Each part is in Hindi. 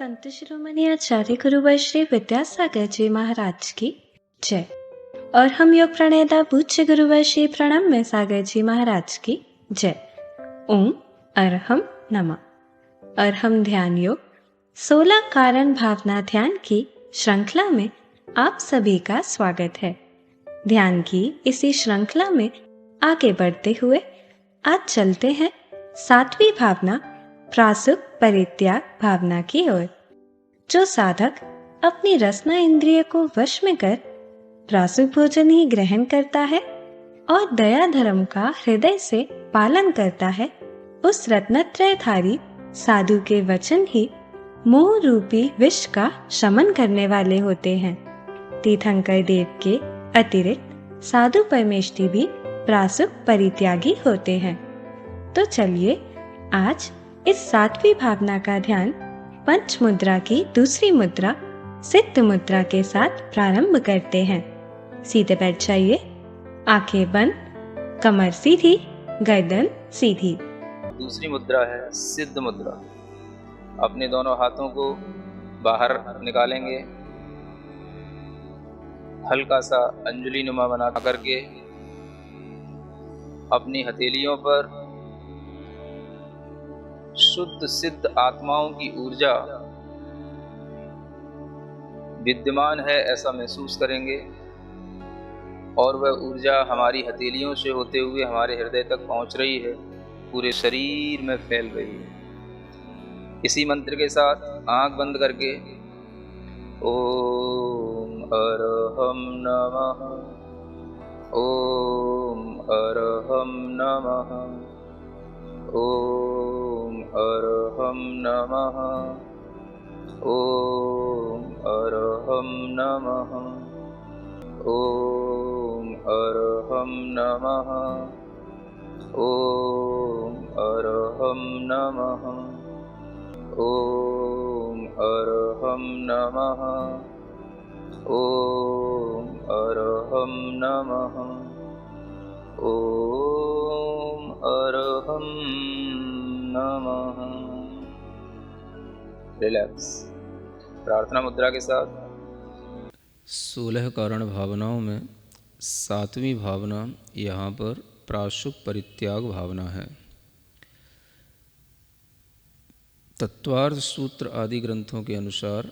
संत शिरोमणि आचार्य गुरुवर श्री विद्यासागर जी महाराज की जय। और हम योग प्रणेता पूज्य गुरुवर श्री प्रणम्य सागर जी महाराज की जय। ओम अरहम नमः। अरहम ध्यान योग 16 कारण भावना ध्यान की श्रृंखला में आप सभी का स्वागत है। ध्यान की इसी श्रृंखला में आगे बढ़ते हुए आज चलते हैं 7वीं भावना प्रासुक परित्याग भावना की ओर। जो साधक अपनी रसना इंद्रिय को वश में कर प्रासुक भोजन ही ग्रहण करता है और दया धर्म का हृदय से पालन करता है, उस रत्नत्रयधारी साधु के वचन ही मोह रूपी विष का शमन करने वाले होते हैं। तीर्थंकर देव के अतिरिक्त साधु परमेष्ठी भी प्रासुक परित्यागी होते हैं। तो चलिए आज इस 7वीं भावना का ध्यान पंच मुद्रा की दूसरी मुद्रा सिद्ध मुद्रा के साथ प्रारंभ करते हैं। सीधे बैठ जाइए, आंखें बंद, कमर सीधी, गर्दन सीधी। दूसरी मुद्रा है सिद्ध मुद्रा। अपने दोनों हाथों को बाहर निकालेंगे, हल्का सा अंजलि नुमा बना करके अपनी हथेलियों पर शुद्ध सिद्ध आत्माओं की ऊर्जा विद्यमान है ऐसा महसूस करेंगे और वह ऊर्जा हमारी हथेलियों से होते हुए हमारे हृदय तक पहुंच रही है, पूरे शरीर में फैल रही है। इसी मंत्र के साथ आंख बंद करके ओम अरहम नमः, ओम अरहम नमः, ओम अरहम नमः, ओम अरहम नमः, ओम अरहम नमः, ओम अरहम नमः, ओम अरहम नमः, ओम अरहम नमः, ओम अरहम नमः। रिलैक्स। प्रार्थना मुद्रा के साथ 16 कारण भावनाओं में 7वीं भावना यहाँ पर प्रासुक परित्याग भावना है। तत्वार्थ सूत्र आदि ग्रंथों के अनुसार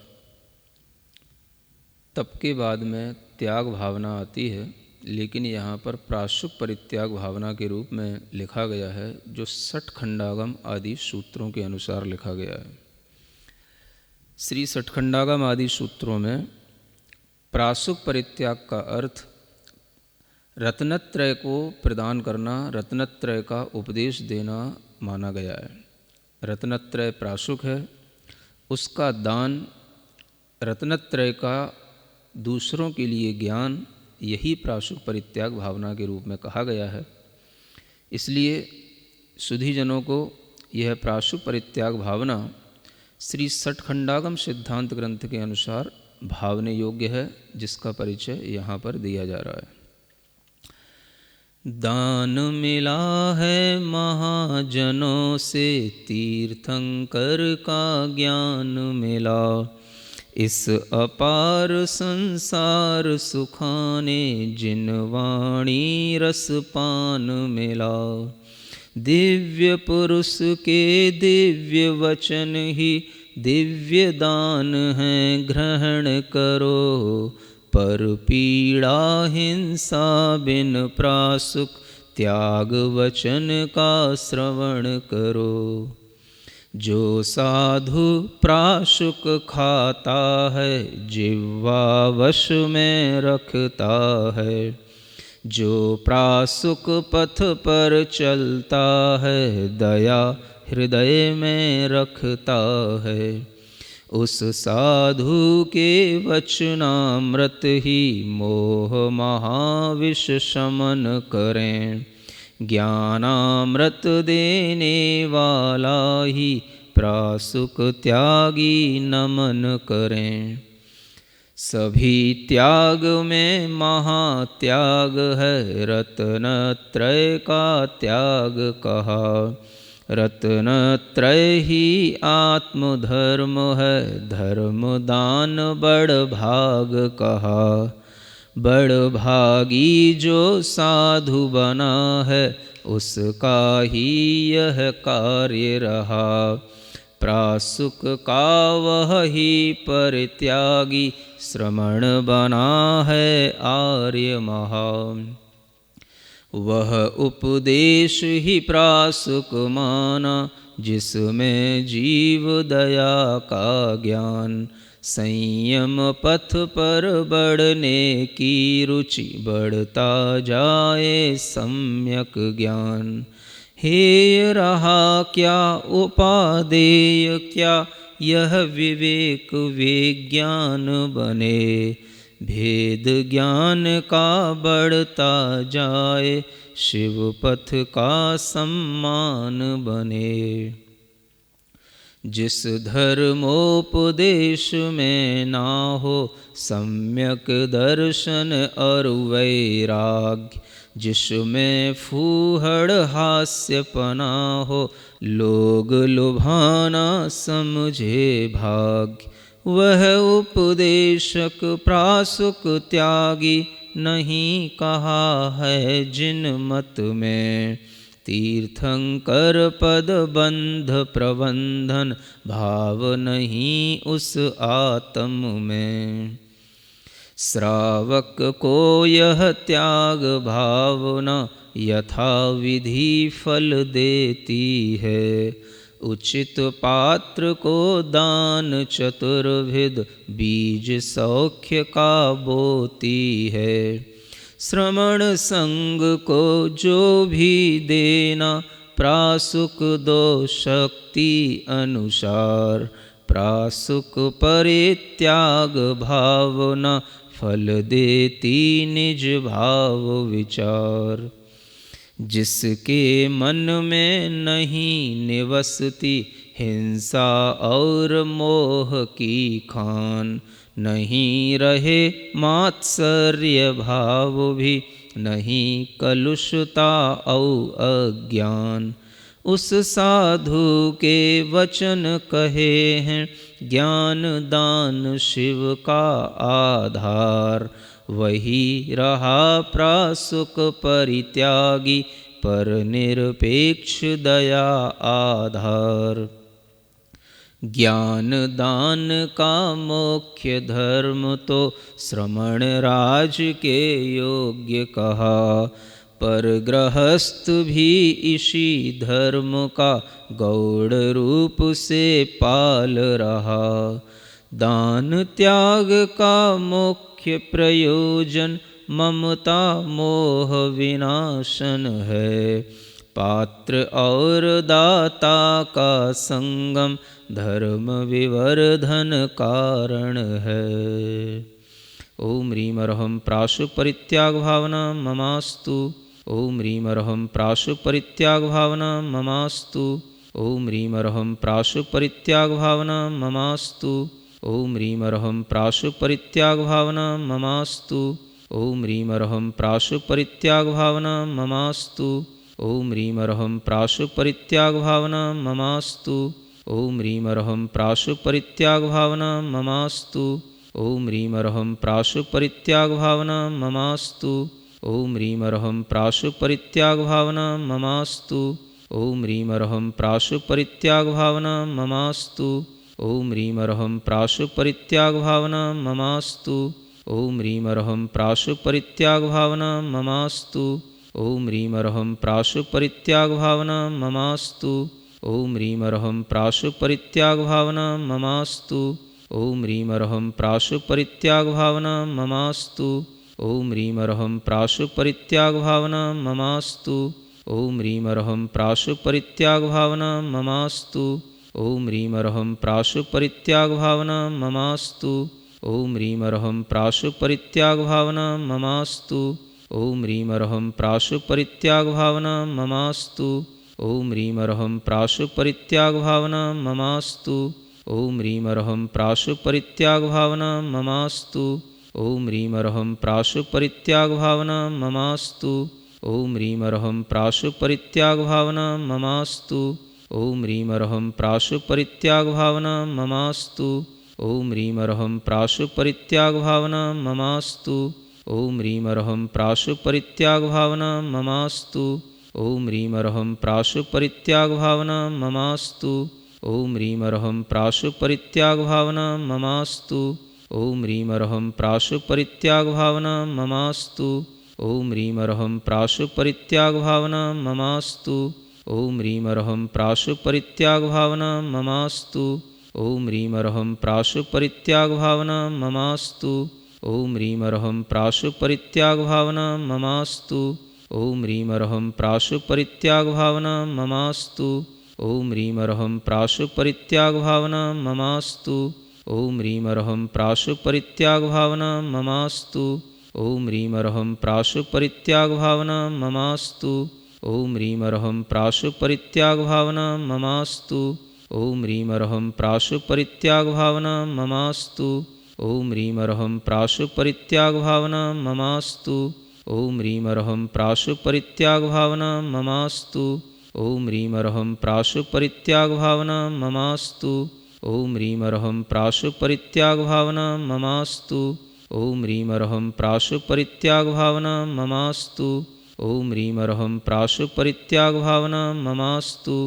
तप के बाद में त्याग भावना आती है, लेकिन यहाँ पर प्रासुक परित्याग भावना के रूप में लिखा गया है, जो 60 खंडागम आदि सूत्रों के अनुसार लिखा गया है। श्री 60 खंडागम आदि सूत्रों में प्रासुक परित्याग का अर्थ रत्नत्रय को प्रदान करना, रत्नत्रय का उपदेश देना माना गया है। रत्नत्रय प्रासुक है, उसका दान, रत्नत्रय का दूसरों के लिए ज्ञान, यही प्रासुक परित्याग भावना के रूप में कहा गया है। इसलिए सुधीजनों को यह प्रासुक परित्याग भावना श्री 60 खंडागम सिद्धांत ग्रंथ के अनुसार भावने योग्य है, जिसका परिचय यहाँ पर दिया जा रहा है। दान मिला है महाजनों से, तीर्थंकर का ज्ञान मिला, इस अपार संसार सुखाने, जिन वाणी रस पान मिला। दिव्य पुरुष के दिव्य वचन ही दिव्य दान है, ग्रहण करो, पर पीड़ा हिंसा बिन प्रासुक त्याग वचन का श्रवण करो। जो साधु प्रासुक खाता है, जिह्वा वश में रखता है, जो प्रासुक पथ पर चलता है, दया हृदय में रखता है, उस साधु के वचनामृत ही मोह महाविष शमन करें। ज्ञानामृत देने वाला ही प्रासुक त्यागी नमन करें। सभी त्याग में महात्याग है, रत्नत्रय का त्याग कहा, रत्नत्रय ही आत्मधर्म है, धर्म दान बड़ भाग कहा। बड़ भागी जो साधु बना है, उसका ही यह कार्य रहा। प्रासुक का वह ही परित्यागी, श्रमण बना है आर्य महान। वह उपदेश ही प्रासुक माना, जिसमें जीव दया का ज्ञान। संयम पथ पर बढ़ने की रुचि, बढ़ता जाए सम्यक ज्ञान। हेय रहा क्या उपादेय क्या, यह विवेक विज्ञान बने। भेद ज्ञान का बढ़ता जाए, शिव पथ का सम्मान बने। जिस धर्मोपदेश में ना हो सम्यक दर्शन और वैराग्य, जिसमें फूहड़ हास्यपना हो, लोग लुभाना समझे भाग्य। वह उपदेशक प्रासुक त्यागी, नहीं कहा है जिन मत में। तीर्थंकर पद बंध प्रबंधन, भाव नहीं उस आत्म में। श्रावक को यह त्याग भावना, यथा विधि फल देती है। उचित पात्र को दान चतुर्विध, बीज सौख्य का बोती है। श्रमण संग को जो भी देना, प्रासुक दो शक्ति अनुसार। प्रासुक परित्याग भावना, फल देती निज भाव विचार। जिसके मन में नहीं निवसती हिंसा और मोह की खान, नहीं रहे मात्सर्य भाव भी, नहीं कलुषता और अज्ञान। उस साधु के वचन कहे हैं, ज्ञान दान शिव का आधार। वही रहा प्रासुक परित्यागी, पर निरपेक्ष दया आधार। ज्ञान दान का मुख्य धर्म तो श्रमण राज के योग्य कहा। पर गृहस्थ भी इसी धर्म का गौड़ रूप से पाल रहा। दान त्याग का मुख्य प्रयोजन, ममता मोह विनाशन है। पात्र और दाता का संगम, धर्म विवर्धन कारण है। ओम ह्रीं अर्हं प्राशुक परित्याग भावना ममास्तु। ओम ह्रीं अर्हं प्राशुक परित्याग भावना ममास्तु। ओम ह्रीं अर्हं प्राशुक परित्याग भावना ममास्तु। ओम ह्रीं अर्हं प्राशुक परित्याग भावना ममास्तु। ओम ह्रीं अर्हं प्राशुक परित्याग भावना ममास्तु। ओम ह्रीं अर्हं प्राशुक परित्याग भावना ममास्तु। ओम ह्रीं अर्हं प्राशुक परित्याग भावना ममास्तु। ओम ह्रीं अर्हं प्राशुक परित्याग भावना ममास्तु। ओम ह्रीं अर्हं प्राशुक परित्याग भावना ममास्तु। ओम ह्रीं अर्हं प्राशुक परित्याग भावना ममास्तु। ओम ह्रीं अर्हं प्राशुक परित्याग भावना ममास्तु। ओम ह्रीं अर्हं प्राशुक परित्याग भावना ममास्तु। ओम ह्रीं अर्हं प्राशुक परित्याग भावना ममास्तु। ओम ह्रीं अर्हं प्राशुक परित्याग भावना ममास्तु। ओम ह्रीं अर्हं प्राशुक परित्याग भावना ममास्तु। ओम ह्रीं अर्हं प्राशुक परित्याग भावना ममास्तु। ओम ह्रीं अर्हं प्राशुक परित्याग भावना ममास्तु। ओम ह्रीं अर्हं प्राशुक परित्याग भावना ममास्तु। ओम ह्रीं अर्हं प्राशुक परित्याग भावना ममास्तु। ओम ह्रीं अर्हं प्राशुक परित्याग भावना ममास्तु। ओम ह्रीं अर्हं प्राशुक परित्याग भावना ममास्तु। ओम ह्रीं अर्हं प्राशुक परित्याग भावना ममास्तु। ओम ह्रीं अर्हं प्राशुक परित्याग भावना ममास्तु। ओम ह्रीं अर्हं प्राशुक परित्याग भावना ममास्तु। ॐ ह्रीं अर्हं प्राशुपरित्यागभावना ममास्तु। ॐ ह्रीं अर्हं प्राशुपरित्यागभावना ममास्तु। ॐ ह्रीं अर्हं प्राशुपरित्यागभावना ममास्तु। ॐ ह्रीं अर्हं प्राशुपरित्यागभावना ममास्तु। ॐ ह्रीं अर्हं प्राशुपरित्यागभावना ममास्तु। ॐ ह्रीं अर्हं प्राशुपरित्यागभावना ममास्तु। ॐ ह्रीं अर्हं प्राशुपरित्यागभावना ममास्तु। ॐ ह्रीं अर्हं प्राशुपरित्यागभावना ममास्तु। ॐ ह्रीं अर्हं प्राशुपरित्यागभावना ममास्तु। ॐ ह्रीं अर्हं प्राशुपरित्यागभावना ममास्तु। ॐ ह्रीं अर्हं प्राशुपरित्यागभावना ममास्तु। ॐ ह्रीं अर्हं प्राशुपरित्यागभावना ममास्तु। ॐ ह्रीं अर्हं प्राशुपरित्यागभावना ममास्तु। ॐ ह्रीं अर्हं प्राशुपरित्यागभावना ममास्तु। ॐ ह्रीं अर्हं प्राशुपरित्यागभावना ममास्तु। ॐ ह्रीं अर्हं प्राशुपरित्यागभावना ममास्तु। ॐ ह्रीं अर्हं प्राशुपरित्यागभावना ममास्तु। ॐ ह्रीं अर्हं प्राशुपरित्यागभावना ममास्तु। ॐ ह्रीं अर्हं प्राशुपरित्यागभावना ममास्तु। ॐ ह्रीं अर्हं प्राशुपरित्यागभावना ममास्तु। ॐ ह्रीं अर्हं प्राशुपरित्यागभावना ममास्तु। ॐ ह्रीं अर्हं प्राशुपरित्यागभावना ममास्तु।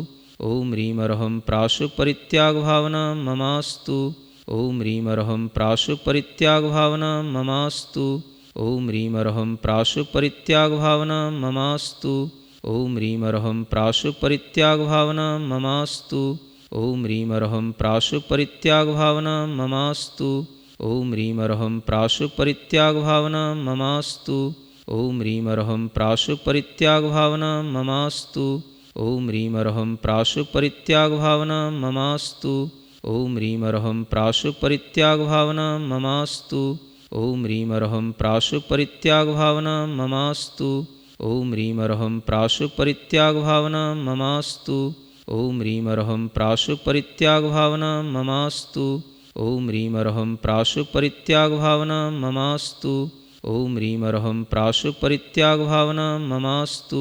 ॐ ह्रीं अर्हं प्राशुपरित्यागभावना ममास्तु। ॐ ह्रीं अर्हं प्राशुपरित्यागभावना ममास्तु। ॐ ह्रीं अर्हं प्राशुपरित्यागभावना ममास्तु। ॐ ह्रीं अर्हं प्राशुपरित्यागभावना ममास्तु। ॐ ह्रीं अर्हं प्राशुपरित्यागभावना ममास्तु। ॐ ह्रीं अर्हं प्राशुपरित्यागभावना ममास्तु। ॐ ह्रीं अर्हं प्राशुपरित्यागभावना ममास्तु। ॐ ह्रीं अर्हं प्राशुपरित्यागभावना ममास्तु। ॐ ह्रीं अर्हं प्राशुपरित्यागभावना ममास्तु। ॐ ह्रीं अर्हं प्राशुपरित्यागभावना ममास्तु। ॐ ह्रीं अर्हं प्राशुपरित्यागभावना ममास्तु। ॐ ह्रीं अर्हं प्राशुपरित्यागभावना ममास्तु। ॐ ह्रीं अर्हं प्राशुपरित्यागभावना ममास्तु। ॐ ह्रीं अर्हं प्राशुपरित्यागभावना ममास्तु। ॐ ह्रीं अर्हं प्राशुपरित्यागभावना ममास्तु।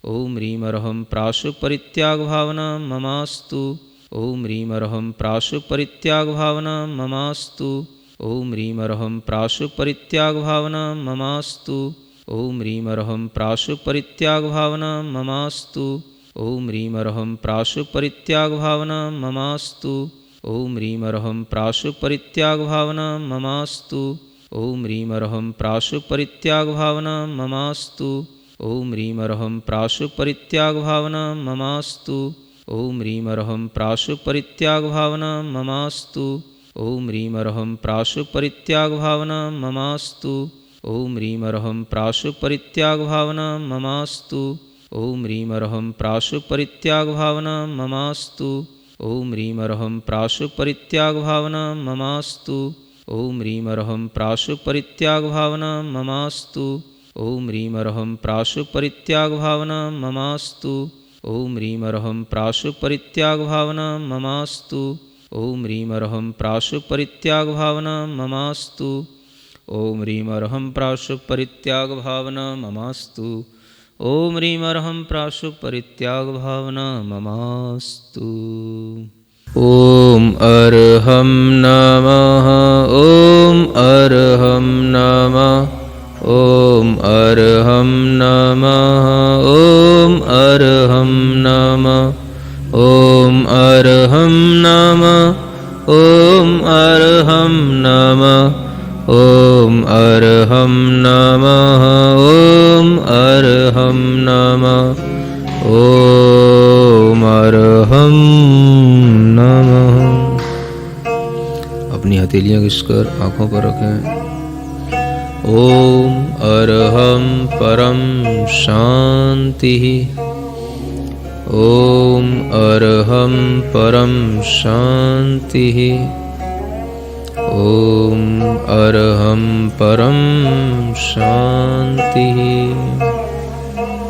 ॐ ह्रीं अर्हं प्राशुपरित्यागभावना ममास्तु। ॐ ह्रीं अर्हं प्राशुपरित्यागभावना ममास्तु। ॐ ह्रीं अर्हं प्राशुपरित्यागभावना ममास्तु। ॐ ह्रीं अर्हं प्राशुपरित्यागभावना ममास्तु। ॐ ह्रीं अर्हं प्राशुपरित्यागभावना ममास्तु। ॐ ह्रीं अर्हं प्राशुपरित्यागभावना ममास्तु। ॐ ह्रीं अर्हं प्राशुपरित्यागभावना ममास्तु। ॐ ह्रीं अर्हं प्राशुपरित्यागभावना ममास्तु। ॐ ह्रीं अर्हं प्राशुपरित्यागभावना ममास्तु। ॐ ह्रीं अर्हं प्राशुपरित्यागभावना ममास्तु। ॐ ह्रीं अर्हं प्राशुपरित्यागभावना ममास्तु। ॐ ह्रीं अर्हं प्राशुपरित्यागभावना ममास्तु। ॐ ह्रीं अर्हं प्राशुपरित्यागभावना ममास्तु। ॐ ह्रीं अर्हं प्राशुपरित्यागभावना ममास्तु। ॐ ह्रीं अर्हं प्राशुपरित्यागभावना ममास्तु। ॐ ह्रीं अर्हं प्राशुपरित्यागभावना ममास्तु। ॐ ह्रीं अर्हं प्राशुपरित्यागभावना ममास्तु। ॐ ह्रीं अर्हं प्राशुपरित्यागभावना ममास्तु। ॐ अर्हं नमः। ॐ अर्हं नमः। ॐ अर्हं नमः। ॐ अर्हं नमः। ॐ अर्हं नमः। ॐ अर्हं नमः। ॐ अर्हं नमः। ॐ अर्हं नमः। ॐ अर्हं नमः। अपनी हथेलियां घिसकर आंखों पर रखें। ॐ अर्हं परम शांति। ॐ अर्हं परम शांति। ॐ अर्हं परम शांति।